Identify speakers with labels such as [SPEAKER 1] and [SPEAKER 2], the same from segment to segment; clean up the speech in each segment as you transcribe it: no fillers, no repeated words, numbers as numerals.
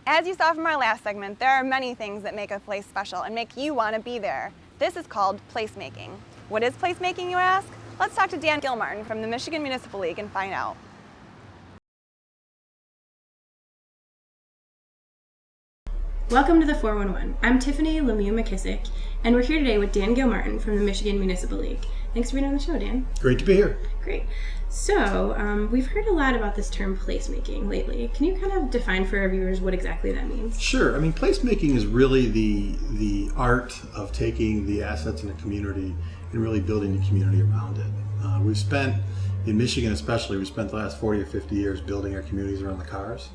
[SPEAKER 1] As you saw from our last segment, there are many things that make a place special and make you want to be there. This is called placemaking. What is placemaking, you ask? Let's talk to Dan Gilmartin from the Michigan Municipal League and find out.
[SPEAKER 2] Welcome to the 411. I'm Tiffany Lemieux-McKissic, and we're here today with Dan Gilmartin from the Michigan Municipal League. Thanks for being on the show, Dan.
[SPEAKER 3] Great to be here.
[SPEAKER 2] Great. So, we've heard a lot about this term placemaking lately. Can you kind of define for our viewers what exactly that means?
[SPEAKER 3] Sure. I mean, placemaking is really the art of taking the assets in a community and really building the community around it. We've spent, in Michigan especially, we spent the last 40 or 50 years building our communities around the cars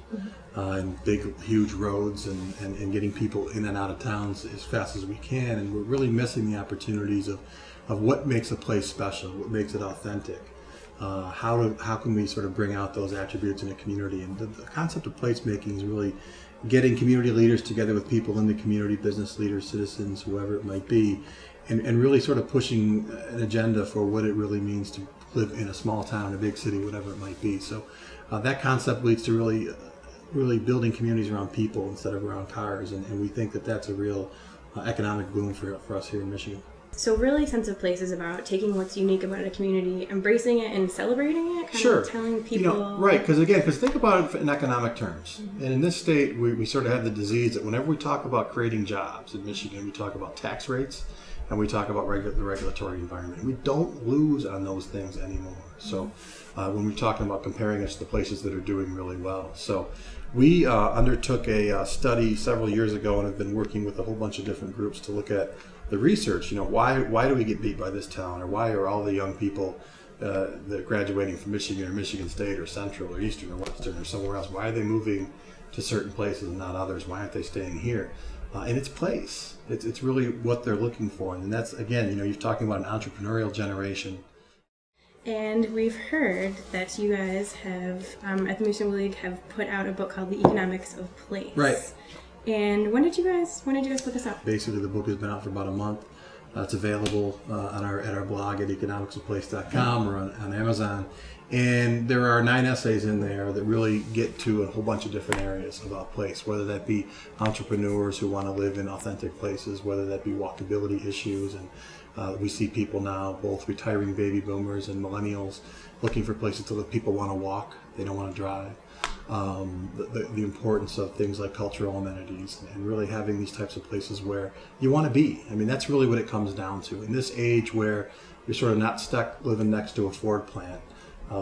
[SPEAKER 3] and big, huge roads and getting people in and out of towns as fast as we can. And we're really missing the opportunities of what makes a place special, what makes it authentic. How can we sort of bring out those attributes in a community? And the concept of placemaking is really getting community leaders together with people in the community, business leaders, citizens, whoever it might be, and really sort of pushing an agenda for what it really means to live in a small town, a big city, whatever it might be. So that concept leads to really building communities around people instead of around cars, and we think that that's a real economic boom for us here in Michigan.
[SPEAKER 2] So really, Sense of Place is about taking what's unique about a community, embracing it, and celebrating it, kind of telling people...
[SPEAKER 3] Right, because think about it in economic terms. And in this state, we sort of have the disease that whenever we talk about creating jobs in Michigan, we talk about tax rates, and we talk about the regulatory environment. We don't lose on those things anymore. So when we're talking about comparing us to the places that are doing really well. So we undertook a study several years ago and have been working with a whole bunch of different groups to look at the research. Why do we get beat by this town, or why are all the young people that are graduating from Michigan or Michigan State or Central or Eastern or Western or somewhere else, why are they moving to certain places and not others? Why aren't they staying here? And it's place. It's really what they're looking for. And that's, again, you're talking about an entrepreneurial generation.
[SPEAKER 2] And we've heard that you guys have, at the Municipal League, have put out a book called The Economics of Place.
[SPEAKER 3] Right.
[SPEAKER 2] And when did you guys put this out?
[SPEAKER 3] Basically, the book has been out for about a month. It's available at our blog at economicsofplace.com or on Amazon. And there are 9 essays in there that really get to a whole bunch of different areas about place, whether that be entrepreneurs who want to live in authentic places, whether that be walkability issues. And we see people now, both retiring baby boomers and millennials, looking for places to live. People want to walk. They don't want to drive. The importance of things like cultural amenities and really having these types of places where you want to be. I mean, that's really what it comes down to. In this age where you're sort of not stuck living next to a Ford plant,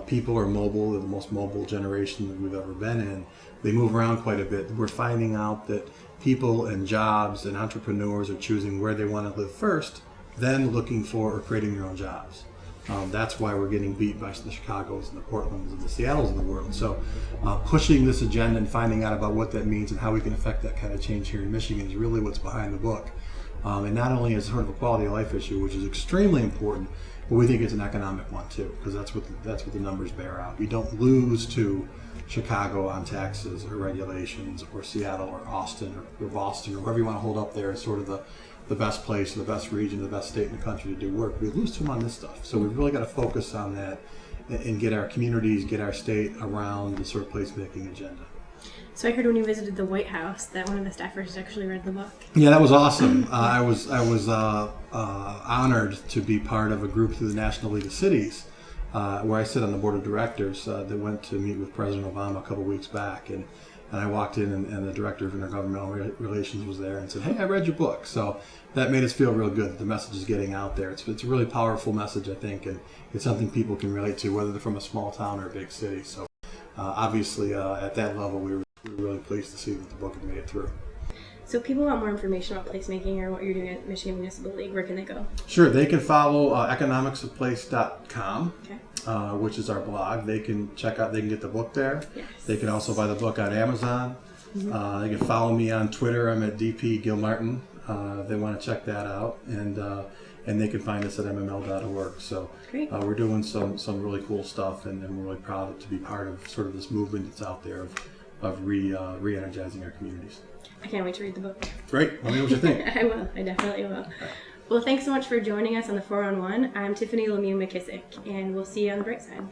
[SPEAKER 3] people are mobile. They're the most mobile generation that we've ever been in. They move around quite a bit. We're finding out that people and jobs and entrepreneurs are choosing where they want to live first, then looking for or creating their own jobs. That's why we're getting beat by the Chicagos and the Portlands and the Seattles of the world. So pushing this agenda and finding out about what that means and how we can affect that kind of change here in Michigan is really what's behind the book. And not only is it sort of a quality of life issue, which is extremely important, but we think it's an economic one too, because that's what the numbers bear out. We don't lose to Chicago on taxes or regulations, or Seattle or Austin or Boston or wherever you want to hold up there as sort of the best place, the best region, the best state in the country to do work. We lose to them on this stuff. So we've really got to focus on that and get our communities, get our state around the sort of placemaking agenda.
[SPEAKER 2] So I heard when you visited the White House that one of the staffers actually read the book.
[SPEAKER 3] Yeah, that was awesome. I was honored to be part of a group through the National League of Cities, where I sit on the board of directors that went to meet with President Obama a couple weeks back. And I walked in and the director of intergovernmental relations was there and said, "Hey, I read your book." So that made us feel real good that the message is getting out there. It's a really powerful message, I think, and it's something people can relate to, whether they're from a small town or a big city. So obviously at that level, we were really pleased to see that the book had made it through.
[SPEAKER 2] So if people want more information about placemaking or what you're doing at Michigan Municipal League, where can they go?
[SPEAKER 3] Sure, they can follow economicsofplace.com, which is our blog. They can check out, they can get the book there.
[SPEAKER 2] Yes.
[SPEAKER 3] They can also buy the book on Amazon. They can follow me on Twitter. I'm at DP Gilmartin. They want to check that out. And they can find us at mml.org. So we're doing some really cool stuff, and we're really proud to be part of sort of this movement that's out there of re-energizing our communities.
[SPEAKER 2] I can't wait to read the book.
[SPEAKER 3] Great. Let me know what you think.
[SPEAKER 2] I will. I definitely will. Well, thanks so much for joining us on the 411. I'm Tiffany Lemieux-McKissic, and we'll see you on the bright side.